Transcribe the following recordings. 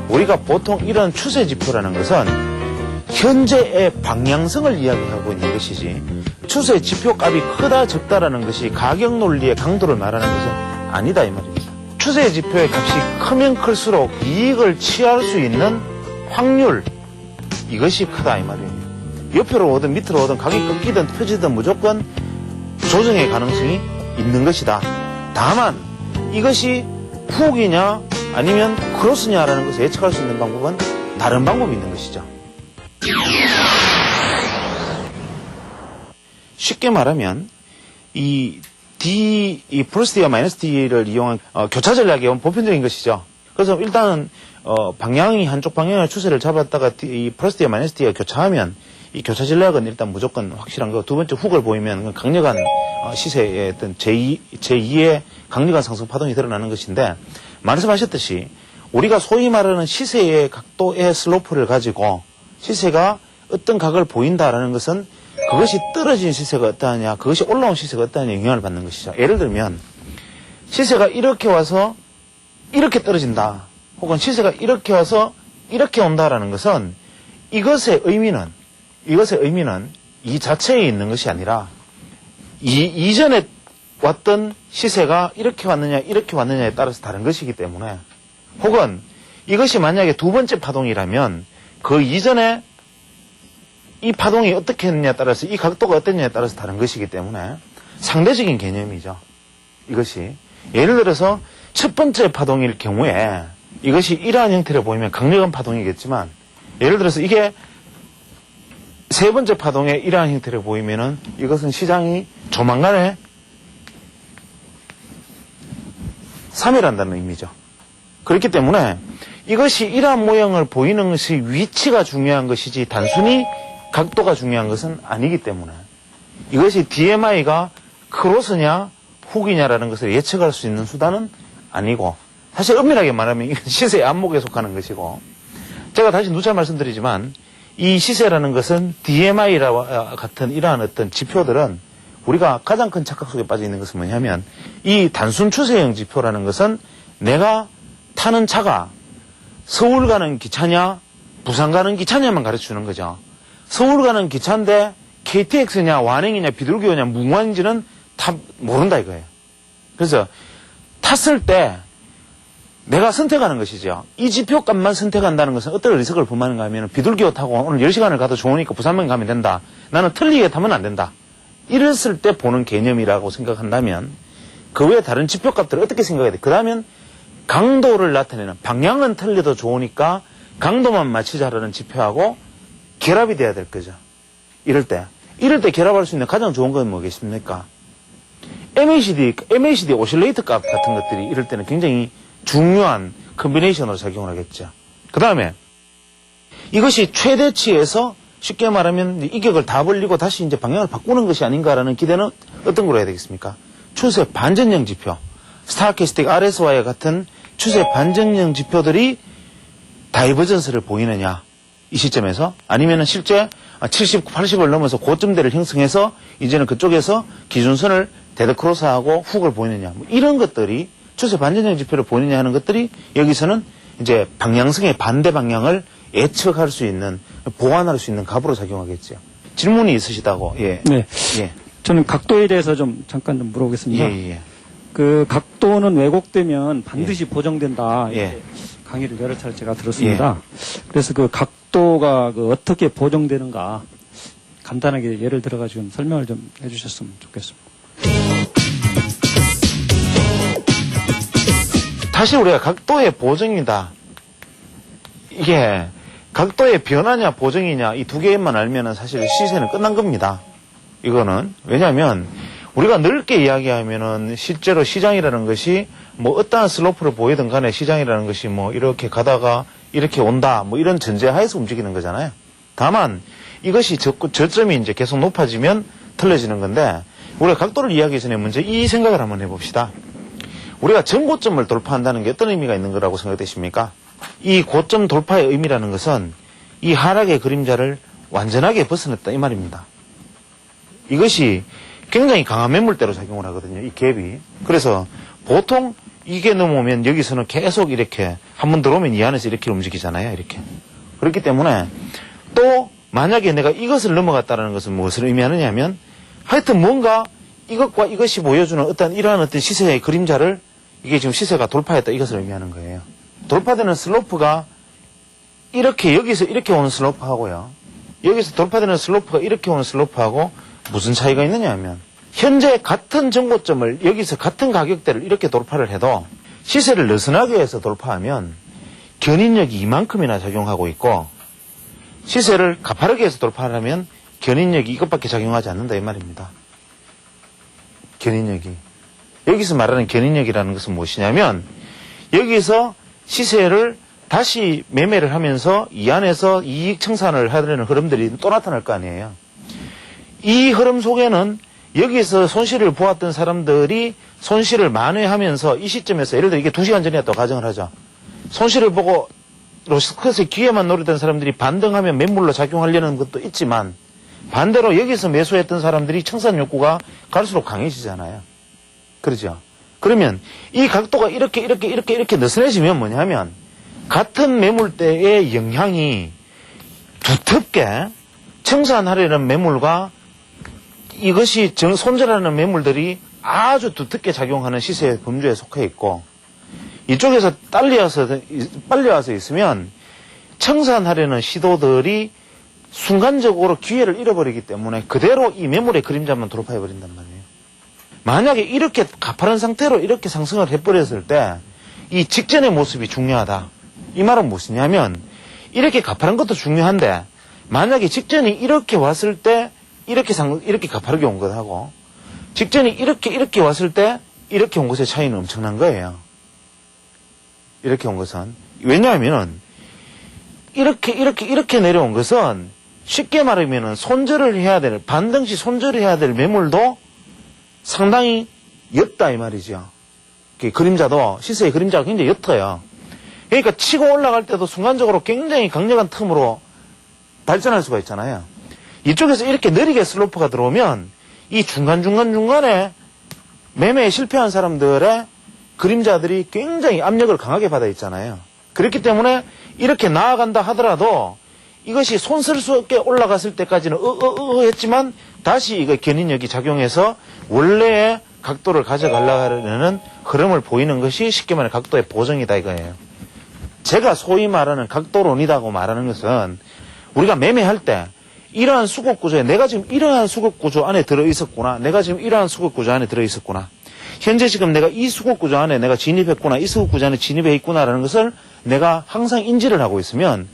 우리가 보통 이런 추세 지표라는 것은 현재의 방향성을 이야기하고 있는 것이지 추세 지표 값이 크다 적다라는 것이 가격 논리의 강도를 말하는 것은 아니다 이 말입니다. 추세 지표의 값이 크면 클수록 이익을 취할 수 있는 확률 이것이 크다 이 말입니다. 옆으로 오든 밑으로 오든 가격이 꺾이든 펴지든 무조건 조정의 가능성이 있는 것이다. 다만 이것이 훅이냐 아니면 크로스냐라는 것을 예측할 수 있는 방법은 다른 방법이 있는 것이죠. 쉽게 말하면 이 플러스 D와 마이너스 D를 이용한 교차 전략이 보편적인 것이죠. 그래서 일단은 방향이 한쪽 방향의 추세를 잡았다가 이 플러스 D와 마이너스 D가 교차하면 이 교차 전략은 일단 무조건 확실한 거고, 두 번째 훅을 보이면 강력한 시세의 어떤 제2의 강력한 상승 파동이 드러나는 것인데, 말씀하셨듯이 우리가 소위 말하는 시세의 각도의 슬로프를 가지고 시세가 어떤 각을 보인다라는 것은 그것이 떨어진 시세가 어떠하냐, 그것이 올라온 시세가 어떠하냐 영향을 받는 것이죠. 예를 들면 시세가 이렇게 와서 이렇게 떨어진다, 혹은 시세가 이렇게 와서 이렇게 온다라는 것은 이것의 의미는 이 자체에 있는 것이 아니라 이전에 왔던 시세가 이렇게 왔느냐 이렇게 왔느냐에 따라서 다른 것이기 때문에, 혹은 이것이 만약에 두 번째 파동이라면 그 이전에 이 파동이 어떻게 했느냐에 따라서 이 각도가 어땠느냐에 따라서 다른 것이기 때문에 상대적인 개념이죠. 이것이 예를 들어서 첫 번째 파동일 경우에 이것이 이러한 형태로 보이면 강력한 파동이겠지만, 예를 들어서 이게 세 번째 파동에 이러한 형태로 보이면은 이것은 시장이 조만간에 사멸한다는 의미죠. 그렇기 때문에 이것이 이러한 모양을 보이는 것이 위치가 중요한 것이지 단순히 각도가 중요한 것은 아니기 때문에 이것이 DMI가 크로스냐 훅이냐라는 것을 예측할 수 있는 수단은 아니고, 사실 엄밀하게 말하면 이건 시세의 안목에 속하는 것이고, 제가 다시 누차 말씀드리지만 이 시세라는 것은 DMI와 같은 이러한 어떤 지표들은 우리가 가장 큰 착각 속에 빠져 있는 것은 뭐냐면, 이 단순 추세형 지표라는 것은 내가 타는 차가 서울 가는 기차냐 부산 가는 기차냐만 가르쳐주는 거죠. 서울 가는 기차인데 KTX냐 완행이냐 비둘기호냐 무궁화인지는 다 모른다 이거예요. 그래서 탔을 때 내가 선택하는 것이죠. 이 지표값만 선택한다는 것은 어떤 리스크를 범하는가 하면, 비둘기호 타고 오늘 10시간을 가도 좋으니까 부산만 가면 된다, 나는 틀리게 타면 안 된다, 이랬을 때 보는 개념이라고 생각한다면 그 외에 다른 지표값들을 어떻게 생각해야 돼? 그러면 강도를 나타내는, 방향은 틀려도 좋으니까 강도만 맞추자라는 지표하고 결합이 돼야 될 거죠. 이럴 때 결합할 수 있는 가장 좋은 건 뭐겠습니까? MACD 오실레이터 값 같은 것들이 이럴 때는 굉장히 중요한 컨비네이션으로 작용을 하겠죠. 그 다음에 이것이 최대치에서 쉽게 말하면 이 격을 다 벌리고 다시 이제 방향을 바꾸는 것이 아닌가라는 기대는 어떤 걸로 해야 되겠습니까? 추세 반전형 지표, 스타캐스틱 RSY와 같은 추세 반전형 지표들이 다이버전스를 보이느냐 이 시점에서, 아니면은 실제 70, 80을 넘어서 고점대를 형성해서 이제는 그쪽에서 기준선을 데드크로스하고 훅을 보이느냐, 뭐 이런 것들이 추세 반전형 지표를 보이느냐 하는 것들이 여기서는 이제 방향성의 반대 방향을 예측할 수 있는, 보완할 수 있는 값으로 작용하겠죠. 질문이 있으시다고. 예. 네. 예. 저는 각도에 대해서 잠깐 물어보겠습니다. 예. 그 각도는 왜곡되면 반드시 보정된다. 예. 강의를 여러 차례 제가 들었습니다. 그래서 그 각도가 어떻게 보정되는가 간단하게 예를 들어가지고 설명을 좀 해주셨으면 좋겠습니다. 다시 우리가 각도의 보정이다, 이게 각도의 변화냐 보정이냐 이 두 개만 알면은 사실 시세는 끝난 겁니다. 이거는 왜냐하면 우리가 넓게 이야기하면은 실제로 시장이라는 것이 뭐 어떠한 슬로프를 보이든 간에 시장이라는 것이 뭐 이렇게 가다가 이렇게 온다 뭐 이런 전제하에서 움직이는 거잖아요. 다만 이것이 저점이 이제 계속 높아지면 틀려지는 건데, 우리가 각도를 이야기하기 전에 먼저 이 생각을 한번 해봅시다. 우리가 전고점을 돌파한다는 게 어떤 의미가 있는 거라고 생각되십니까? 이 고점 돌파의 의미라는 것은 이 하락의 그림자를 완전하게 벗어났다 이 말입니다. 이것이 굉장히 강한 매물대로 작용을 하거든요, 이 갭이. 그래서 보통 이게 넘어오면 여기서는 계속 이렇게 한 번 들어오면 이 안에서 이렇게 움직이잖아요. 이렇게. 그렇기 때문에 또 만약에 내가 이것을 넘어갔다는 것은 무엇을 의미하느냐 하면 하여튼 뭔가 이것과 이것이 보여주는 어떤 이러한 어떤 시세의 그림자를 이게 지금 시세가 돌파했다 이것을 의미하는 거예요. 돌파되는 슬로프가 이렇게 여기서 이렇게 오는 슬로프하고요. 여기서 돌파되는 슬로프가 이렇게 오는 슬로프하고 무슨 차이가 있느냐 하면 현재 같은 정고점을 여기서 같은 가격대를 이렇게 돌파를 해도 시세를 느슨하게 해서 돌파하면 견인력이 이만큼이나 작용하고 있고 시세를 가파르게 해서 돌파하려면 견인력이 이것밖에 작용하지 않는다 이 말입니다. 견인력이. 여기서 말하는 견인력이라는 것은 무엇이냐면 여기서 시세를 다시 매매를 하면서 이 안에서 이익 청산을 하려는 흐름들이 또 나타날 거 아니에요. 이 흐름 속에는 여기서 손실을 보았던 사람들이 손실을 만회하면서 이 시점에서 예를 들어 이게 2시간 전이었다고 가정을 하죠. 손실을 보고 로스컷의 기회만 노리던 사람들이 반등하면 매물로 작용하려는 것도 있지만 반대로 여기서 매수했던 사람들이 청산 욕구가 갈수록 강해지잖아요. 그러죠. 그러면 이 각도가 이렇게 느슨해지면 뭐냐면 같은 매물대의 영향이 두텁게 청산하려는 매물과 이것이 손절하는 매물들이 아주 두텁게 작용하는 시세의 범주에 속해 있고 이쪽에서 빨리 와서 있으면 청산하려는 시도들이 순간적으로 기회를 잃어버리기 때문에 그대로 이 매물의 그림자만 돌파해버린단 말이에요. 만약에 이렇게 가파른 상태로 이렇게 상승을 해버렸을 때 이 직전의 모습이 중요하다. 이 말은 무엇이냐면 이렇게 가파른 것도 중요한데 만약에 직전이 이렇게 왔을 때 이렇게 가파르게 온 것하고 직전이 이렇게 왔을 때 이렇게 온 것의 차이는 엄청난 거예요. 이렇게 온 것은. 왜냐하면 이렇게 내려온 것은 쉽게 말하면 손절을 해야 될, 반등 시 손절을 해야 될 매물도 상당히 옅다 이 말이죠. 그림자도, 시세의 그림자가 굉장히 옅어요. 그러니까 치고 올라갈 때도 순간적으로 굉장히 강력한 틈으로 발전할 수가 있잖아요. 이쪽에서 이렇게 느리게 슬로프가 들어오면 이 중간에 매매에 실패한 사람들의 그림자들이 굉장히 압력을 강하게 받아 있잖아요. 그렇기 때문에 이렇게 나아간다 하더라도 이것이 손쓸수없게 올라갔을 때까지는 했지만 다시 이거 견인력이 작용해서 원래의 각도를 가져가려는 흐름을 보이는 것이 쉽게 말해 각도의 보정이다 이거예요. 제가 소위 말하는 각도론이라고 말하는 것은 우리가 매매할 때 이러한 수급 구조에 내가 지금 이러한 수급 구조 안에 들어있었구나. 내가 지금 이러한 수급 구조 안에 들어있었구나. 현재 지금 내가 이 수급 구조 안에 내가 진입했구나. 이 수급 구조 안에 진입해 있구나라는 것을 내가 항상 인지를 하고 있으면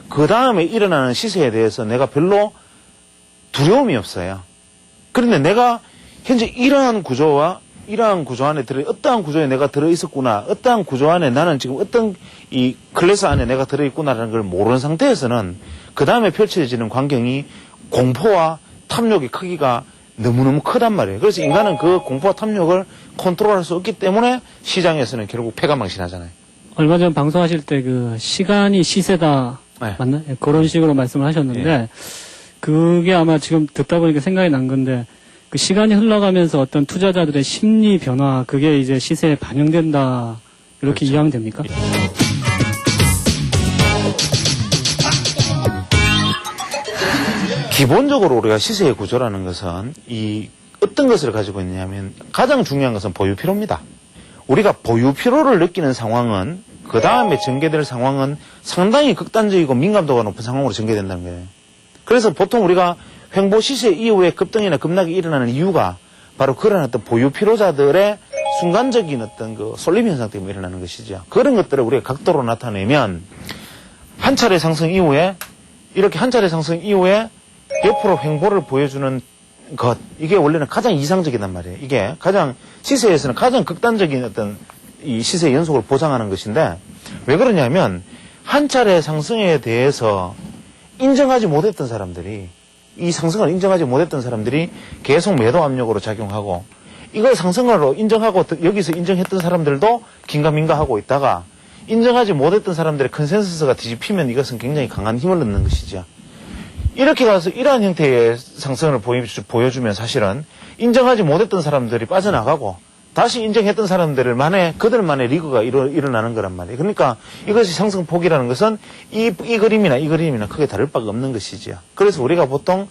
그 다음에 일어나는 시세에 대해서 내가 별로 두려움이 없어요. 그런데 내가 현재 이러한 구조와 이러한 구조 안에 어떠한 구조에 내가 들어있었구나. 어떠한 구조 안에 나는 지금 어떤 이 클래스 안에 내가 들어있구나라는 걸 모르는 상태에서는 그 다음에 펼쳐지는 광경이 공포와 탐욕의 크기가 너무너무 크단 말이에요. 그래서 인간은 그 공포와 탐욕을 컨트롤할 수 없기 때문에 시장에서는 결국 패가망신하잖아요. 얼마 전 방송하실 때 그 시간이 시세다 네. 맞나? 그런 식으로 말씀을 하셨는데 네. 그게 아마 지금 듣다 보니까 생각이 난 건데 그 시간이 흘러가면서 어떤 투자자들의 심리 변화 그게 이제 시세에 반영된다 이렇게 그렇죠. 이해하면 됩니까? 기본적으로 우리가 시세의 구조라는 것은 이 어떤 것을 가지고 있냐면 가장 중요한 것은 보유피로입니다. 우리가 보유피로를 느끼는 상황은 그 다음에 전개될 상황은 상당히 극단적이고 민감도가 높은 상황으로 전개된다는 거예요. 그래서 보통 우리가 횡보 시세 이후에 급등이나 급락이 일어나는 이유가 바로 그런 어떤 보유피로자들의 순간적인 어떤 그 쏠림 현상 때문에 일어나는 것이죠. 그런 것들을 우리가 각도로 나타내면 한 차례 상승 이후에 이렇게 한 차례 상승 이후에 옆으로 횡보를 보여주는 것, 이게 원래는 가장 이상적이란 말이에요. 이게 가장 시세에서는 가장 극단적인 어떤 이 시세의 연속을 보장하는 것인데 왜 그러냐면 한 차례 상승에 대해서 인정하지 못했던 사람들이 이 상승을 인정하지 못했던 사람들이 계속 매도 압력으로 작용하고 이걸 상승으로 인정하고 여기서 인정했던 사람들도 긴가민가하고 있다가 인정하지 못했던 사람들의 컨센서스가 뒤집히면 이것은 굉장히 강한 힘을 얻는 것이죠. 이렇게 가서 이러한 형태의 상승을 보여주면 사실은 인정하지 못했던 사람들이 빠져나가고 다시 인정했던 사람들을 그들만의 리그가 일어나는 거란 말이에요. 그러니까 이것이 상승폭이라는 것은 이 그림이나 크게 다를 바가 없는 것이지요. 그래서 우리가 보통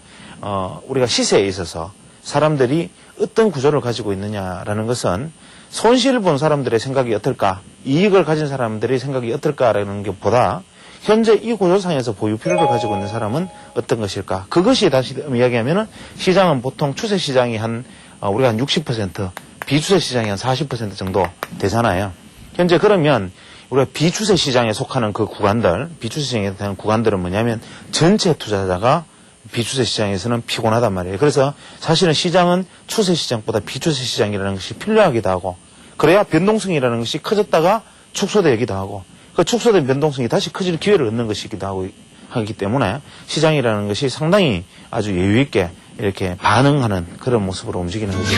우리가 시세에 있어서 사람들이 어떤 구조를 가지고 있느냐라는 것은 손실을 본 사람들의 생각이 어떨까, 이익을 가진 사람들의 생각이 어떨까라는 것보다 현재 이 구조상에서 보유 필요를 가지고 있는 사람은 어떤 것일까? 그것이 다시 이야기하면은 시장은 보통 추세 시장이 우리가 한 60%, 비추세 시장이 한 40% 정도 되잖아요. 현재 그러면 우리가 비추세 시장에 속하는 그 구간들, 비추세 시장에 대한 구간들은 뭐냐면 전체 투자자가 비추세 시장에서는 피곤하단 말이에요. 그래서 사실은 시장은 추세 시장보다 비추세 시장이라는 것이 필요하기도 하고, 그래야 변동성이라는 것이 커졌다가 축소되기도 하고, 그 축소된 변동성이 다시 커질 기회를 얻는 것이기도 하기 때문에 시장이라는 것이 상당히 아주 여유 있게 이렇게 반응하는 그런 모습으로 움직이는 거죠.